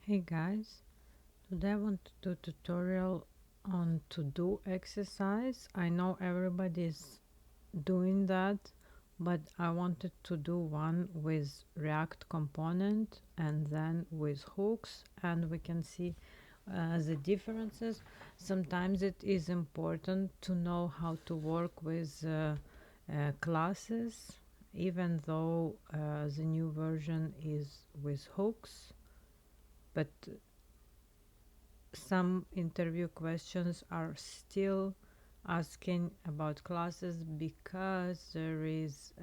Hey guys, today I want to do tutorial on to-do exercise. I know everybody's doing that, but I wanted to do one with React component and then with hooks, and we can see the differences. Sometimes it is important to know how to work with classes, even though the new version is with hooks, but some interview questions are still asking about classes because there is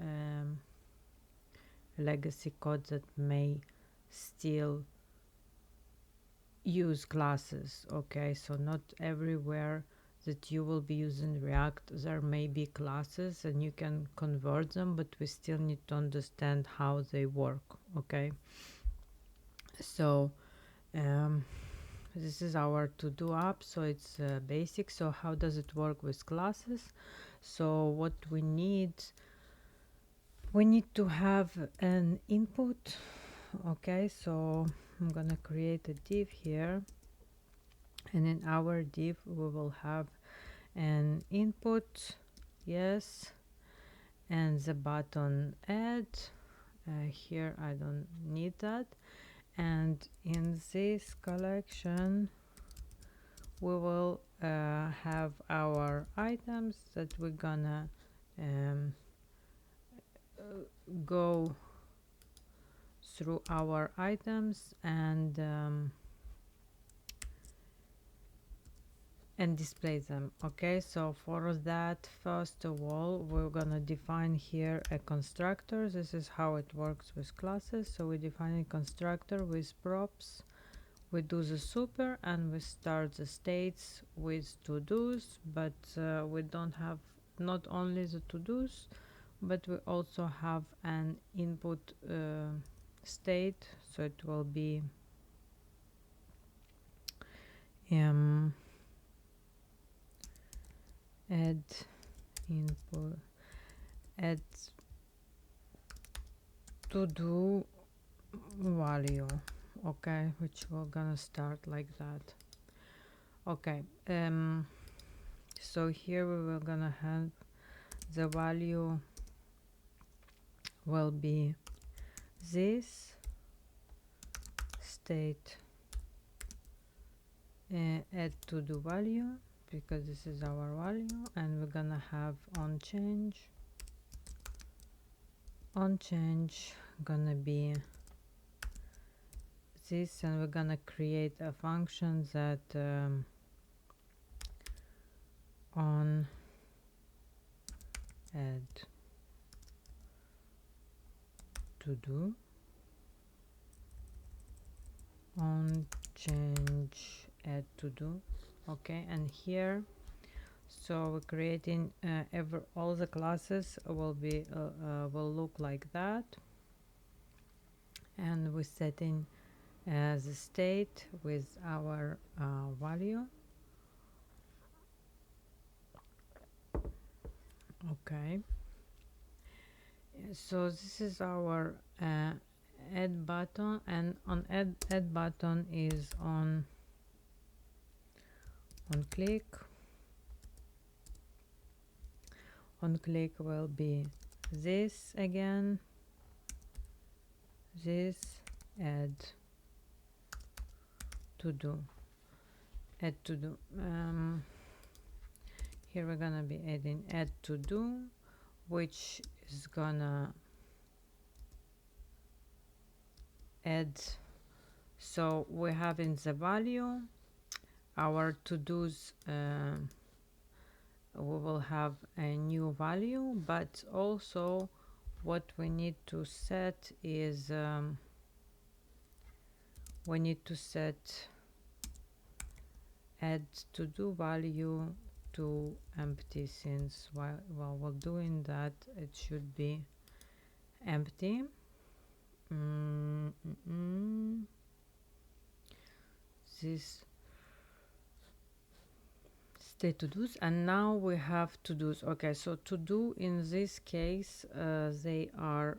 legacy code that may still use classes. Okay, so not everywhere that you will be using React there may be classes, and you can convert them, but we still need to understand how they work. Okay, so this is our to-do app, so it's basic. So how does it work with classes? So what we need to have an input. Okay, so I'm gonna create a div here, and in our div we will have an input, yes, and the button add. Here I don't need that, and in this collection we will have our items that we're gonna um, go through our items and display them. Okay, so for that, first of all, we're gonna define here a constructor. This is how it works with classes. So we define a constructor with props. We do the super and we start the states with to-dos, but we don't have not only the to-dos, but we also have an input state, so it will be add input, add to-do value. Okay, which we're gonna start like that. Okay, so here we were gonna have the value will be this state add to do value, because this is our value, and we're gonna have on change gonna be this, and we're gonna create a function that on add to do on change add to do. Okay, and here so we're creating all the classes will be will look like that, and we're setting the state with our value. Okay, so this is our add button, and on add button is on click. On click will be this again, this add to do, here we're gonna be adding add to do, which is gonna add. So we have in the value our to-dos, we will have a new value, but also what we need to set is we need to set add to do value to empty, since while we're doing that it should be empty. This state to do's, and now we have to do's. Okay, so to do in this case they are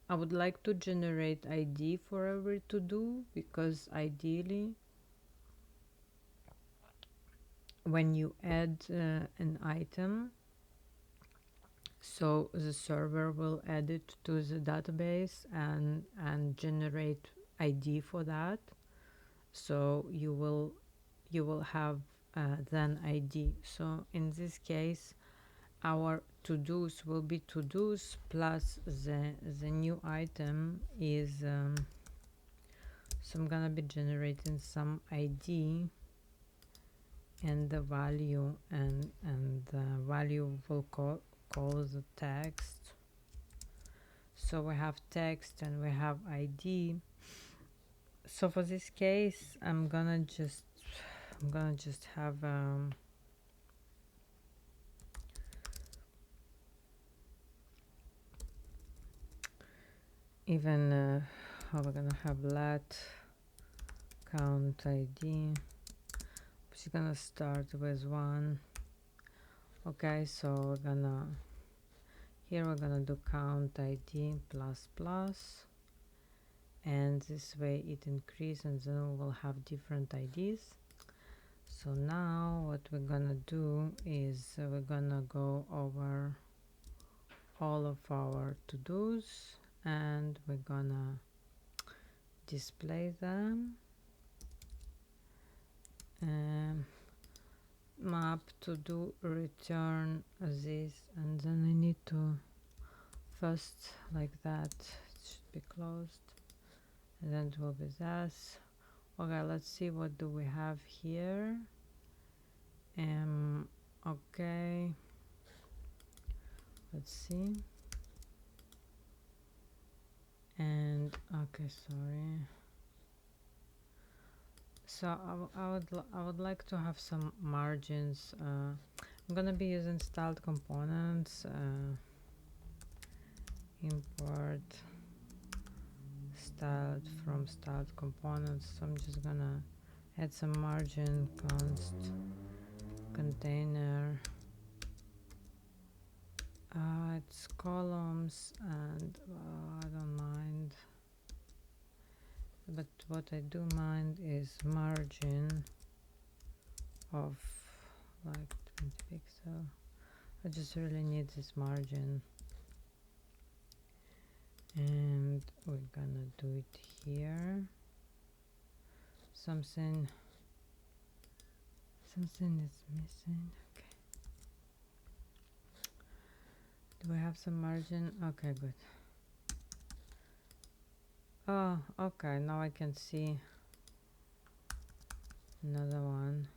I would like to generate ID for every to do, because ideally when you add an item, so the server will add it to the database and generate ID for that. So you will have then ID. So in this case, our to-dos will be to-dos plus the new item is so I'm gonna be generating some ID and the value, and the value will call the text. So we have text and we have ID. So for this case, I'm gonna just have even how we're gonna have let count ID, which is gonna start with 1. Okay, so we're gonna do count ID plus plus, and this way it increases, and then we will have different IDs. So now what we're gonna do is we're gonna go over all of our to-dos, and we're gonna display them. Map to do return this, and then I need to first like that, it should be closed, and then it will be this. Okay, let's see what do we have here. Okay, let's see. And okay, sorry. So I would like to have some margins. I'm gonna be using styled components. Import styled from styled components. So I'm just gonna add some margin const container. It's columns, and I don't mind, but what I do mind is margin of like 20 pixel. I just really need this margin, and we're gonna do it here. Something is missing. Okay, do we have some margin? Okay, good. Oh, okay, now I can see another one.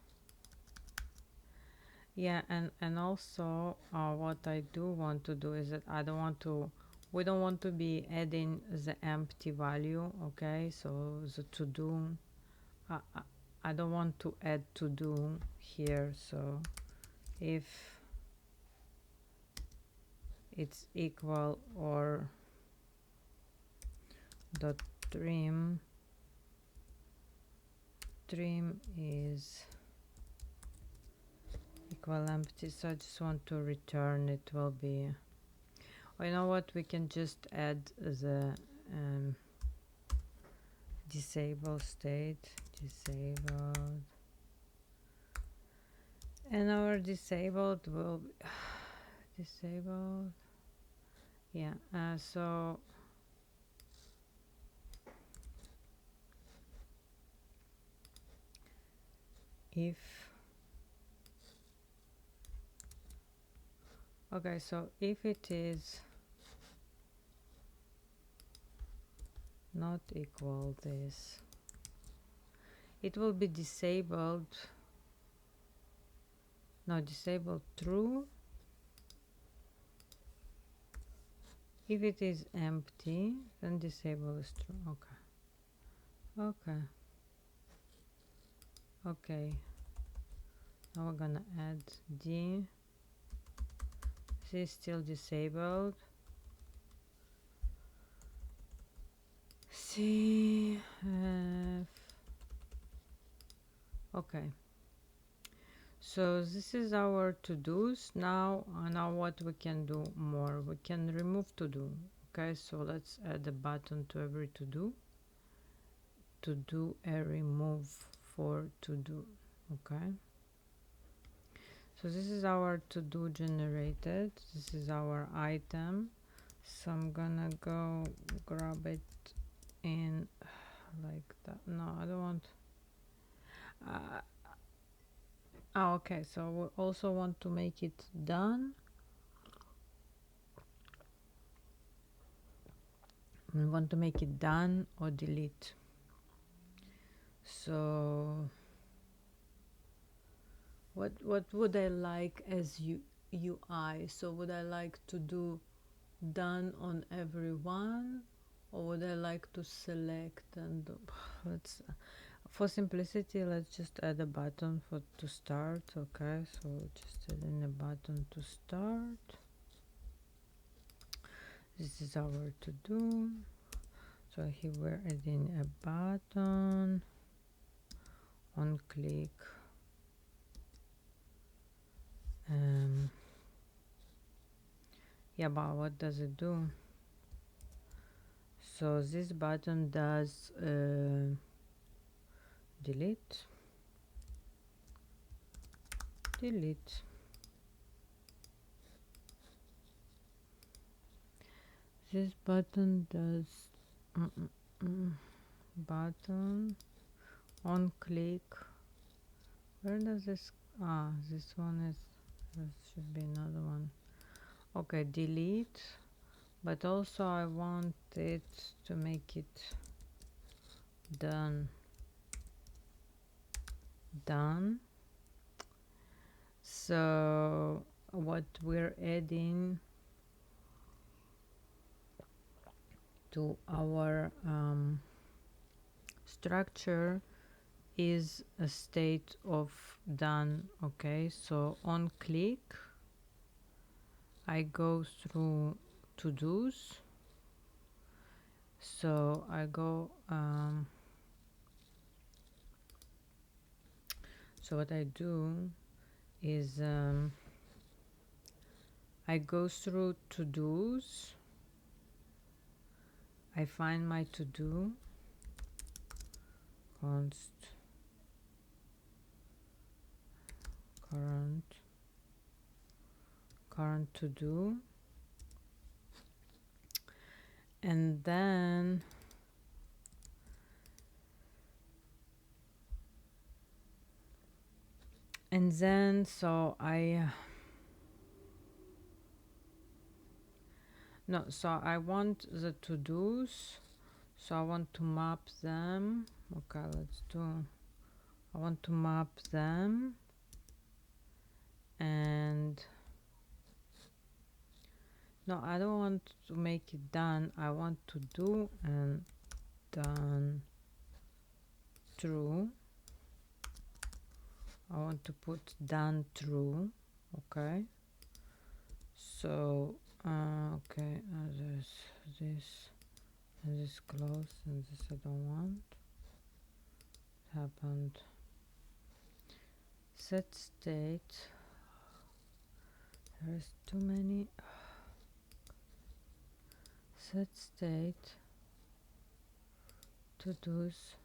Yeah, and also what I do want to do is that we don't want to be adding the empty value. Okay, so the to do, I don't want to add to do here. So if it's equal or dot trim is equal empty, so I just want to return it will be, oh, you know what, we can just add the disable state, disabled, and our disabled will be disabled. Yeah, so if okay, so if it is not equal this, it will be disabled, no, disabled true. If it is empty, then disable is true. Okay, now we're gonna add D. This is still disabled. C F. Okay, so this is our to-dos. Now what we can do more, we can remove to-do. Okay, so let's add a button to every to do a remove for to do. Okay, so this is our to do generated. This is our item, so I'm gonna go grab it in like that. No, I don't want okay, so we also want to make it done. We want to make it done or delete. So what would I like as UI? So would I like to do done on everyone, or would I like to select and let's for simplicity let's just add a button for to start. Okay, so just add in a button to start. This is our to do. So here we're adding a button on click. Yeah, but what does it do? So this button does delete. This button does button on click. Where does this this one is, there should be another one. Okay, delete, but also I want it to make it done. So what we're adding to our structure is a state of done. Okay, so on click I go through to do's. So I go so what I do is I go through to do's. I find my to do, const current to do, and then so I no, so I want the to do's, so I want to map them. Okay, let's do, I want to map them, and no, I don't want to make it done, I want to do and done true. I want to put done true. Okay, so okay, there's this and this close and this I don't want. Happened. Set state, there's too many. Set state to do's,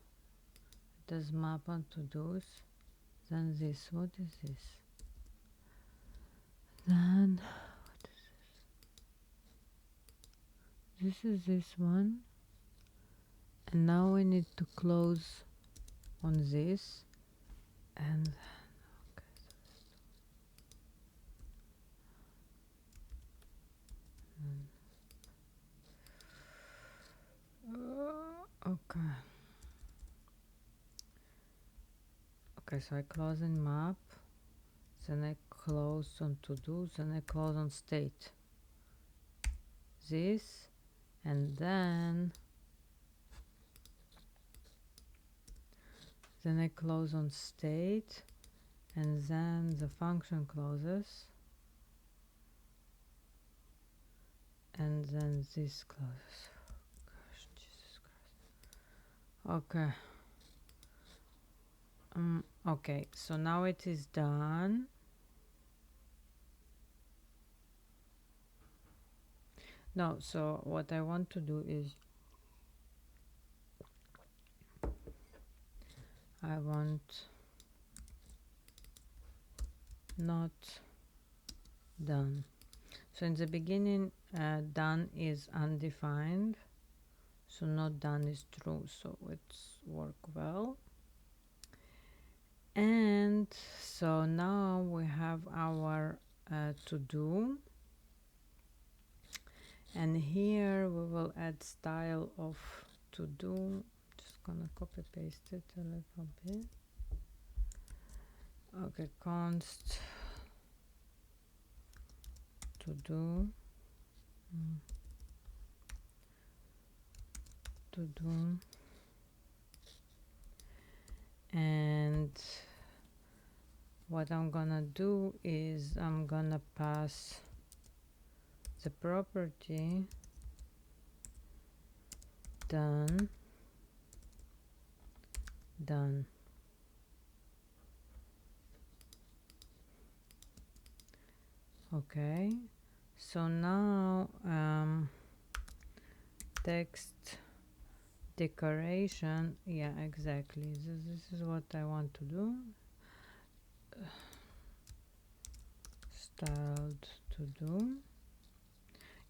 does map on to do's. Then this, what is this? Then what is this? This is this one, and now we need to close on this, and okay. Okay, so I close in map, then I close on to do, then I close on state. This, and then I close on state, and then the function closes, and then this closes. Gosh, Jesus Christ. Okay. Okay, so now it is done. No, so what I want to do is I want not done. So in the beginning, done is undefined, so not done is true, so it's work well. And so now we have our to do, and here we will add style of to do. Just gonna copy paste it a little bit. Okay, const to do, to do, and what I'm gonna do is I'm gonna pass the property done. Okay, so now text decoration, yeah, exactly, this is what I want to do. Styled to do,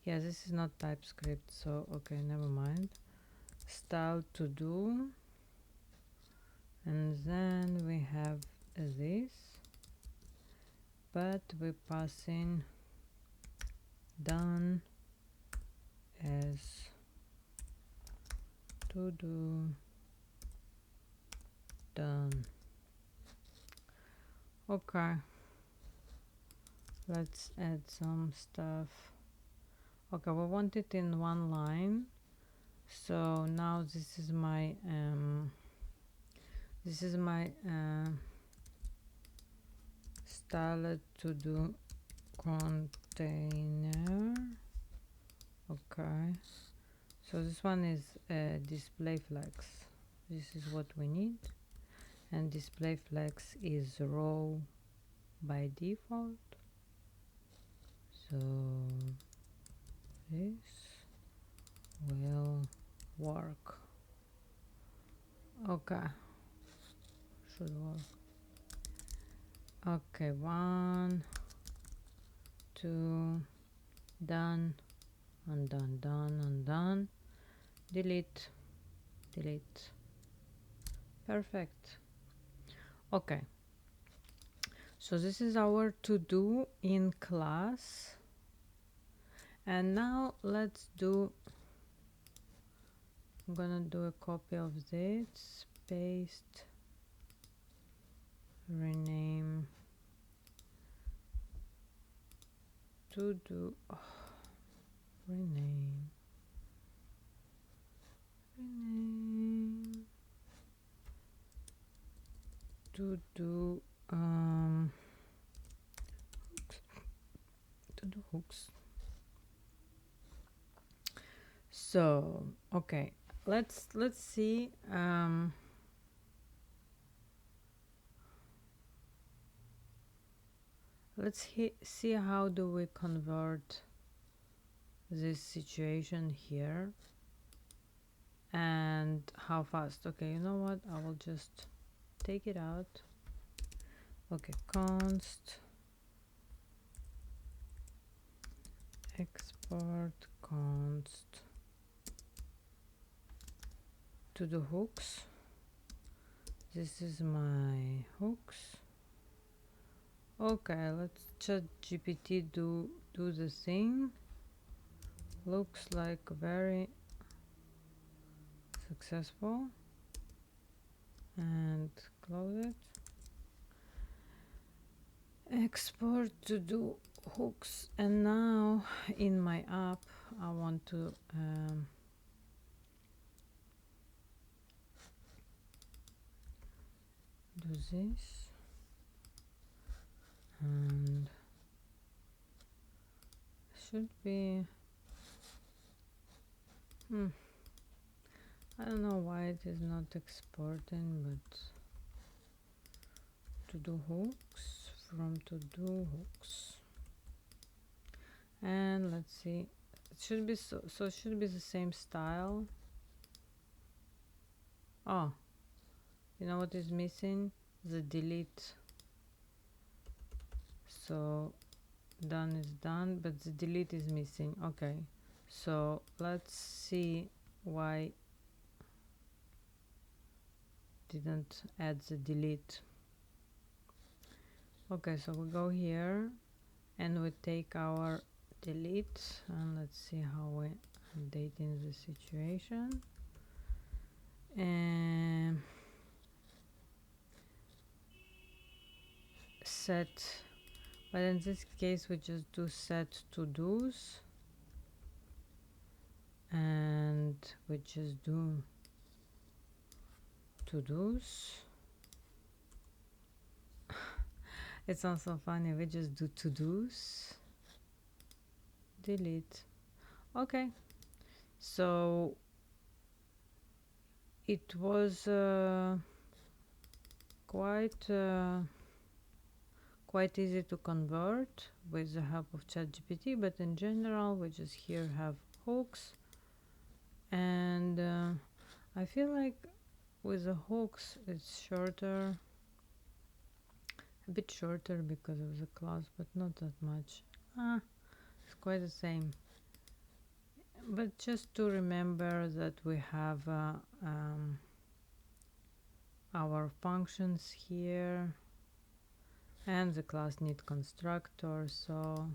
yeah, this is not TypeScript, so okay, never mind. Styled to do, and then we have this, but we pass in done as to do done. Okay, let's add some stuff. Okay, we want it in one line, so now this is my styled to do container. Okay, so this one is display flex. This is what we need, and display flex is row by default, so this will work. Okay, should work. Okay, 1, 2, done, undone, done, undone, delete, delete. Perfect. Okay, so this is our to do in class, and now let's do, I'm gonna do a copy of this, paste, rename to do, rename to do to do hooks. So okay, let's see let's see how do we convert this situation here, and how fast. Okay, you know what, I will just take it out. Okay, const export const to the hooks. This is my hooks. Okay, let's chat GPT do the thing. Looks like very successful, and close it. Export to do hooks, and now in my app I want to do this, and should be I don't know why it is not exporting, but to do hooks from to do hooks, and let's see It should be so it should be the same style. Oh, you know what is missing? The delete. So done is done, but the delete is missing. Okay, so let's see why didn't add the delete. Okay, so we go here and we take our delete, and let's see how we update in the situation. And set, but in this case we just do set to do's, and we just do to do's. It sounds so funny. We just do to do's, delete. Okay, so it was quite quite easy to convert with the help of ChatGPT, but in general we just here have hooks, and I feel like with the hooks it's shorter, a bit shorter because of the class, but not that much. It's quite the same. But just to remember that we have our functions here and the class need constructor. So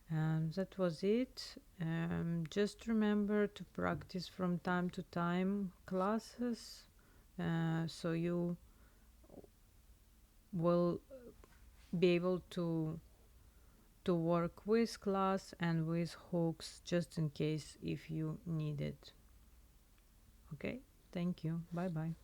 that was it. Just remember to practice from time to time classes, so you will be able to work with class and with hooks, just in case if you need it. Okay, thank you. Bye bye.